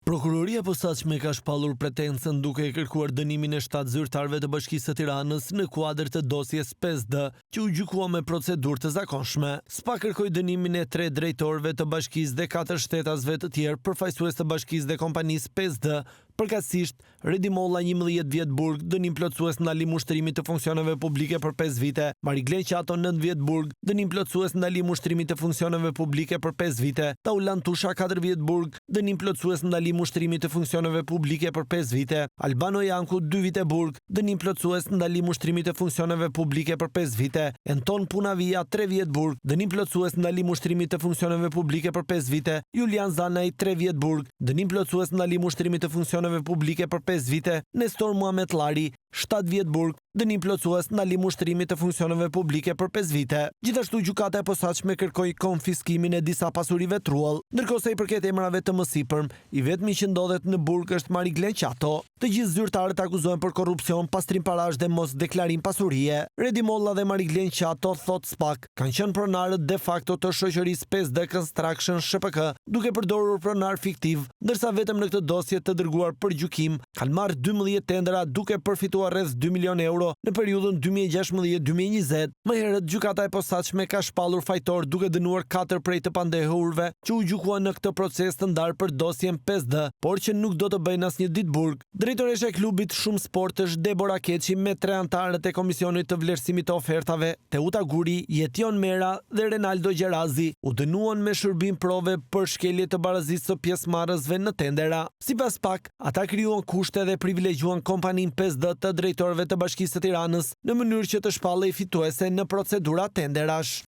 Prokuroria e posaçme ka shpallur pretencën duke kërkuar dënimin e 7 zyrtarëve të Bashkisë së Tiranës në kuadër të dosjes 5D, që u gjykua me procedurë të zakonshme. SPA kërkoi dënimin e 3 drejtorëve të Bashkisë dhe 4 shtetasve të tjerë, përfaqësues të Bashkisë dhe kompanisë 5D, përkatësisht Redi Molla 11 vjet burg, dënim plotësues ndalim ushtrimit të funksioneve publike për 5 vite, Mariglen Qato 9 vjet burg, dënim plotësues ndalim ushtrimit të funksioneve publike për 5 vite, Taulan Tusha 4 vjet burg, dënim plotësues ndalim ushtrimit të funksioneve publike për 5 vite, Albano Janku 2 vite burg, dënim plotësues ndalim ushtrimit të funksioneve publike për 5 vite, Anton Punavia 3 vjet burg, dënim plotësues ndalim ushtrimit të funksioneve publike për 5 vite, Julian Zanaj 3 vjet burg, dënim plotësues ndalim ushtrimit të funksioneve publike për 5 vite, Nestor Muhamet Llari 7 vjet burg, dënim plotësues ndalim ushtrimit të funksioneve publike për 5 vite. Gjithashtu gjykata e posaçme kërkoi konfiskimin e disa pasurive truall, ndërkohë sa i përket emrave të mësipërm, i vetmi që ndodhet në burg është Mariglen Qato. Të gjithë zyrtarët akuzohen për korrupsion, pastrim parash dhe mos deklarim pasurie. Redi Molla dhe Mariglen Qato, thot SPAK, kanë qenë pronarët de facto të shoqërisë 5D Construction SHPK, duke përdorur pronar fiktiv, ndërsa vetëm në këtë dosje të dërguar për gjykim kanë marrë 12 tendera duke përfituar rreth 2 milionë euro në periudhën 2016-2020. Më herët gjykata e posaçme ka shpallur fajtor duke dënuar 4 prej të pandehurve që u gjykuan në këtë proces të ndarë për dosjen 5D, por që nuk do të bëjnë asnjë ditë burg. Drejtoresha e klubit Shumë Sport është Debora Keçi me 3 anëtarët e komisionit të vlerësimit të ofertave, Teuta Guri, Jetion Mera dhe Renaldo Gjerazi, u dënuan me shërbim prove për shkelje të barazisë së pjesëmarrësve në tendera. Sipas SPAK, ata krijuan kushte dhe privilegjuan kompaninë 5D të drejtorëve të Bashkisë së Tiranës në mënyrë që të shpallej fituese në procedura tenderash.